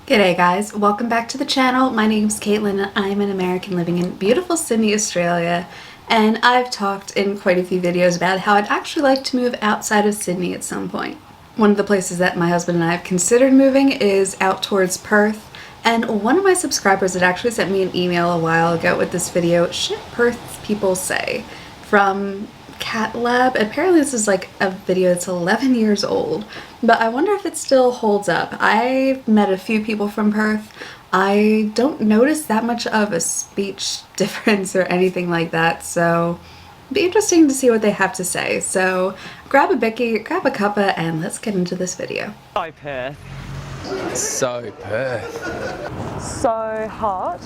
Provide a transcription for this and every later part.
G'day guys, welcome back to the channel. My name's Kaitlyn. I'm an American living in beautiful Sydney, Australia, and I've talked in quite a few videos about how I'd actually like to move outside of Sydney at some point. One of the places that my husband and I have considered moving is out towards Perth, and one of my subscribers had actually sent me an email a while ago with this video, Shit Perth People Say, from Cat Lab. Apparently this is like a video that's 11 years old, but I wonder if it still holds up. I've met a few people from Perth. I don't notice that much of a speech difference or anything like that, so it'd be interesting to see what they have to say. So grab a bicky, grab a cuppa, and let's get into this video. So Perth. So Perth. So hot.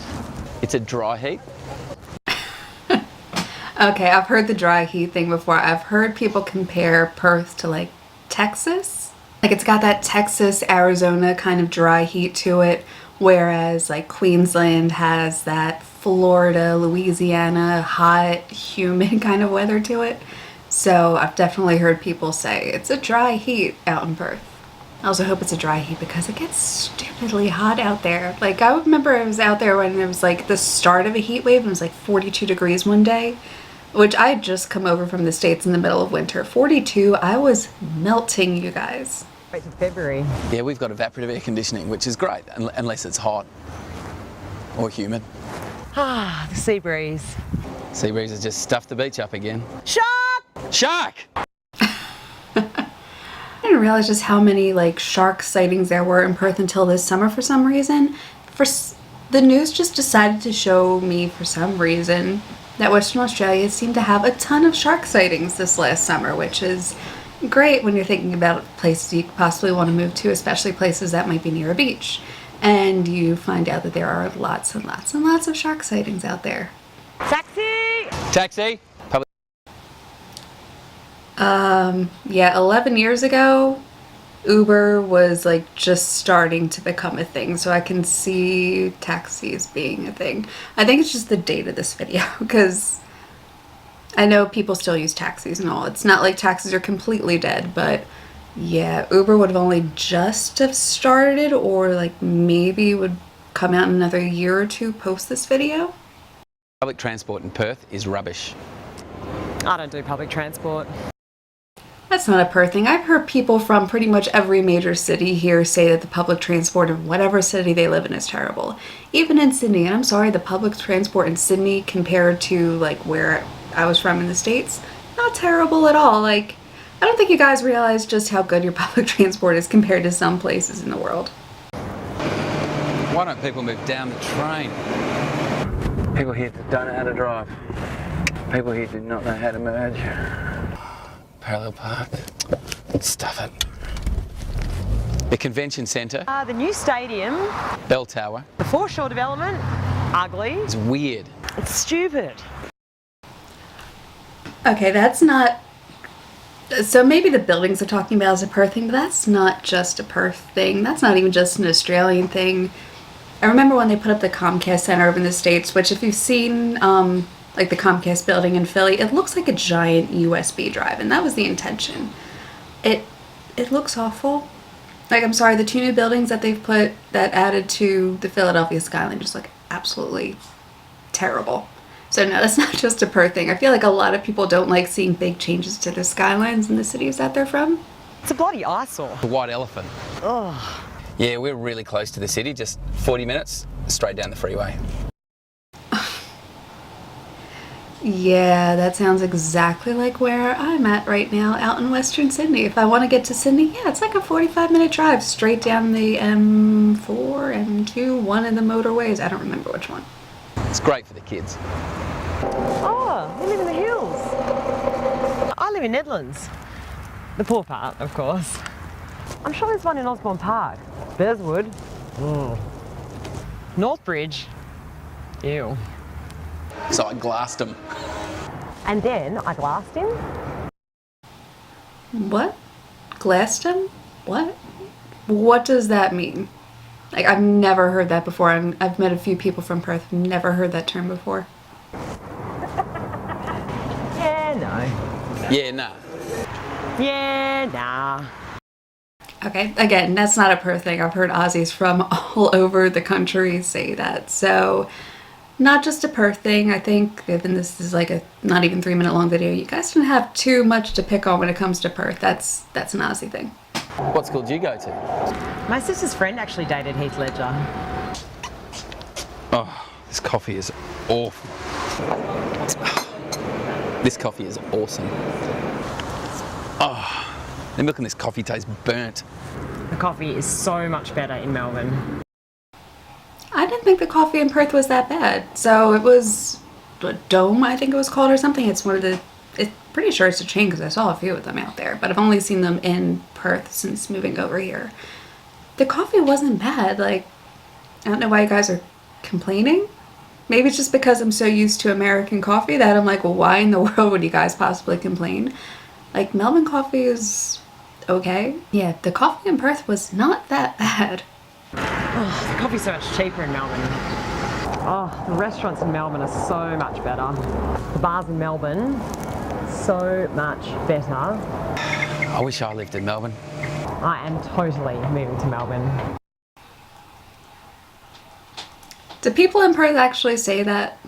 It's a dry heat. Okay, I've heard the dry heat thing before. I've heard people compare Perth to like Texas. Like it's got that Texas, Arizona kind of dry heat to it, whereas like Queensland has that Florida, Louisiana, hot, humid kind of weather to it. So I've definitely heard people say it's a dry heat out in Perth. I also hope it's a dry heat because it gets stupidly hot out there. Like I remember I was out there when it was like the start of a heat wave and it was like 42 degrees one day, which I had just come over from the States in the middle of winter. 42, I was melting, you guys. Wait till February. Yeah, we've got evaporative air conditioning, which is great, unless it's hot or humid. Ah, the sea breeze. Sea breeze has just stuffed the beach up again. Shark! Shark! I didn't realize just how many like shark sightings there were in Perth until this summer for some reason. The news just decided to show me for some reason that Western Australia seemed to have a ton of shark sightings this last summer, which is great when you're thinking about places you could possibly want to move to, especially places that might be near a beach. And you find out that there are lots and lots and lots of shark sightings out there. Taxi! Taxi! Public. Yeah, 11 years ago, Uber was like just starting to become a thing, so I can see taxis being a thing. I think it's just the date of this video because I know people still use taxis and all. It's not like taxis are completely dead, but yeah, Uber would have only just have started or like maybe would come out in another year or two post this video. Public transport in Perth is rubbish. I don't do public transport. That's not a Perth thing. I've heard people from pretty much every major city here say that the public transport in whatever city they live in is terrible. Even in Sydney, and I'm sorry, the public transport in Sydney compared to like where I was from in the States, not terrible at all. Like, I don't think you guys realize just how good your public transport is compared to some places in the world. Why don't people move down the train? People here don't know how to drive. People here do not know how to merge. Parallel park. Stuff it. The convention centre. The new stadium. Bell Tower. The foreshore development. Ugly. It's weird. It's stupid. Okay, that's not... So maybe the buildings are talking about as a Perth thing, but that's not just a Perth thing. That's not even just an Australian thing. I remember when they put up the Comcast Center over in the States, which if you've seen like the Comcast building in Philly, it looks like a giant USB drive, and that was the intention. It looks awful. Like, I'm sorry, the two new buildings that they've put that added to the Philadelphia skyline just look absolutely terrible. So no, that's not just a Perth thing. I feel like a lot of people don't like seeing big changes to the skylines in the cities that they're from. It's a bloody eyesore. The white elephant. Oh. Yeah, we're really close to the city, just 40 minutes straight down the freeway. Yeah, that sounds exactly like where I'm at right now, out in Western Sydney. If I want to get to Sydney, yeah, it's like a 45-minute drive straight down the M4, M2, one of the motorways. I don't remember which one. It's great for the kids. Oh, you live in the hills. I live in Nedlands. The poor part, of course. I'm sure there's one in Osborne Park. Bearswood. Mm. Northbridge. Ew. So I glassed them. And then I glassed him. What? Glassed him? What? What does that mean? Like, I've never heard that before. I've met a few people from Perth. I've never heard that term before. Yeah, no. Yeah, nah. Yeah, nah. Okay, again, that's not a Perth thing. I've heard Aussies from all over the country say that. So, not just a Perth thing. I think, given this is like a not even 3-minute long video, you guys don't have too much to pick on when it comes to Perth. That's an Aussie thing. What school did you go to? My sister's friend actually dated Heath Ledger. Oh, this coffee is awful. This coffee is awesome. Oh, the milk in this coffee tastes burnt. The coffee is so much better in Melbourne. I didn't think the coffee in Perth was that bad. So it was a Dome, I think it was called, or something. It's one of the, it's pretty sure it's a chain because I saw a few of them out there, but I've only seen them in Perth since moving over here. The coffee wasn't bad. Like, I don't know why you guys are complaining. Maybe it's just because I'm so used to American coffee that I'm like, well, why in the world would you guys possibly complain? Like, Melbourne coffee is okay. Yeah, the coffee in Perth was not that bad. Oh, the coffee's so much cheaper in Melbourne. Oh, the restaurants in Melbourne are so much better. The bars in Melbourne, so much better. I wish I lived in Melbourne. I am totally moving to Melbourne. Do people in Perth actually say that?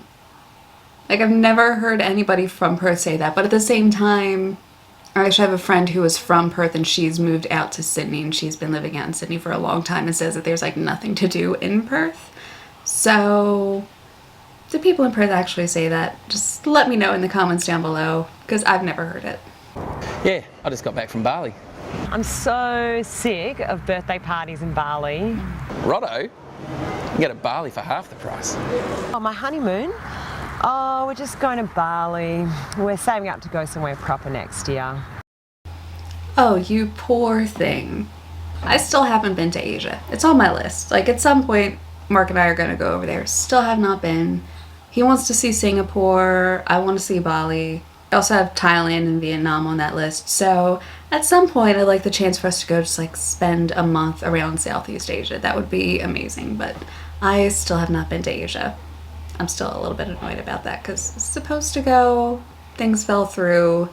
Like, I've never heard anybody from Perth say that, but at the same time, I actually have a friend who is from Perth and she's moved out to Sydney and she's been living out in Sydney for a long time and says that there's like nothing to do in Perth. So, do people in Perth actually say that? Just let me know in the comments down below, because I've never heard it. Yeah, I just got back from Bali. I'm so sick of birthday parties in Bali. Righto, you can get a Bali for half the price. Oh, my honeymoon? Oh, we're just going to Bali. We're saving up to go somewhere proper next year. Oh, you poor thing. I still haven't been to Asia. It's on my list. Like, at some point, Mark and I are going to go over there. Still have not been. He wants to see Singapore. I want to see Bali. I also have Thailand and Vietnam on that list. So, at some point, I'd like the chance for us to go just, like, spend a month around Southeast Asia. That would be amazing. But I still have not been to Asia. I'm still a little bit annoyed about that because it's supposed to go, things fell through.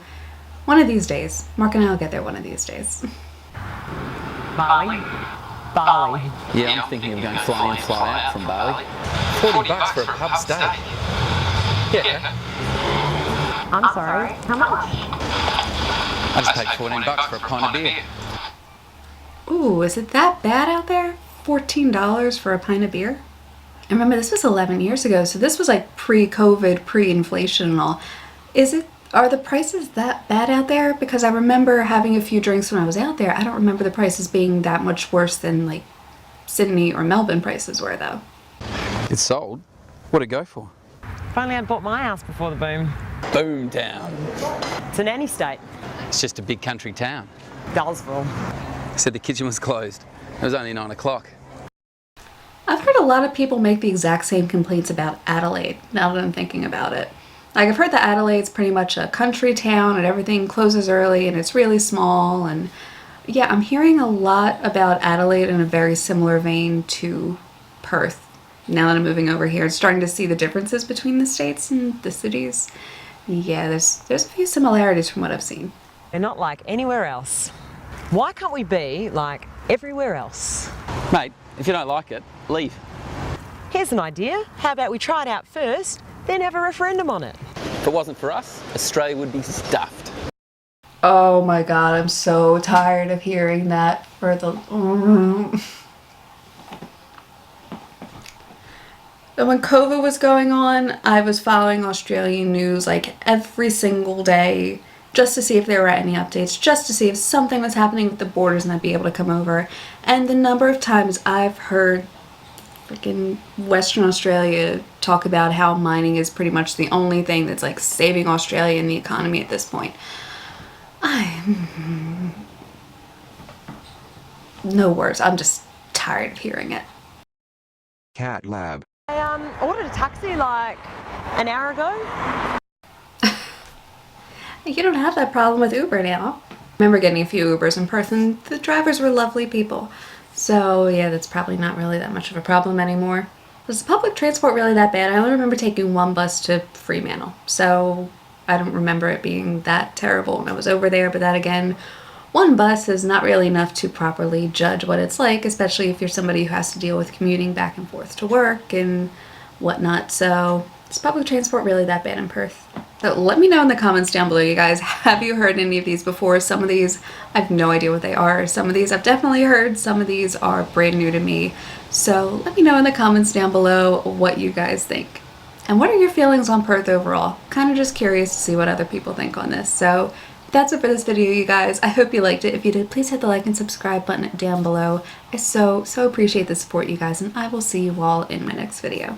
One of these days. Mark and I will get there one of these days. Bali? Bali. Yeah, I'm thinking of going fly in, fly out from Bali. $40 for a pub stay. Yeah. I'm sorry, how much? I just paid $14 for a pint of beer. Ooh, is it that bad out there? $14 for a pint of beer? And remember, this was 11 years ago, so this was like pre-COVID, pre-inflation and all. Are the prices that bad out there? Because I remember having a few drinks when I was out there. I don't remember the prices being that much worse than like Sydney or Melbourne prices were, though. It's sold. What'd it go for? If only I'd bought my house before the boom. Boom town. It's a nanny state. It's just a big country town. Dullsville. Said the kitchen was closed. It was only 9 o'clock. I've heard a lot of people make the exact same complaints about Adelaide, now that I'm thinking about it. Like, I've heard that Adelaide's pretty much a country town and everything closes early and it's really small, and yeah, I'm hearing a lot about Adelaide in a very similar vein to Perth. Now that I'm moving over here, starting to see the differences between the states and the cities. Yeah, there's a few similarities from what I've seen. They're not like anywhere else. Why can't we be like everywhere else? Mate, if you don't like it, leave. Here's an idea. How about we try it out first, then have a referendum on it? If it wasn't for us, Australia would be stuffed. Oh my god, I'm so tired of hearing that for the... And when COVID was going on, I was following Australian news like every single day just to see if there were any updates, just to see if something was happening with the borders and I'd be able to come over. And the number of times I've heard freaking Western Australia talk about how mining is pretty much the only thing that's like saving Australia and the economy at this point. No words. I'm just tired of hearing it. Cat Lab. I ordered a taxi like an hour ago. You don't have that problem with Uber now. I remember getting a few Ubers in Perth and the drivers were lovely people. So yeah, that's probably not really that much of a problem anymore. Was the public transport really that bad? I only remember taking one bus to Fremantle. So I don't remember it being that terrible when I was over there, but that again one bus is not really enough to properly judge what it's like, especially if you're somebody who has to deal with commuting back and forth to work and whatnot. So is public transport really that bad in Perth? So let me know in the comments down below, you guys. Have you heard any of these before? Some of these, I have no idea what they are. Some of these I've definitely heard. Some of these are brand new to me. So let me know in the comments down below what you guys think. And what are your feelings on Perth overall? Kind of just curious to see what other people think on this. So that's it for this video, you guys. I hope you liked it. If you did, please hit the like and subscribe button down below. I so appreciate the support, you guys, and I will see you all in my next video.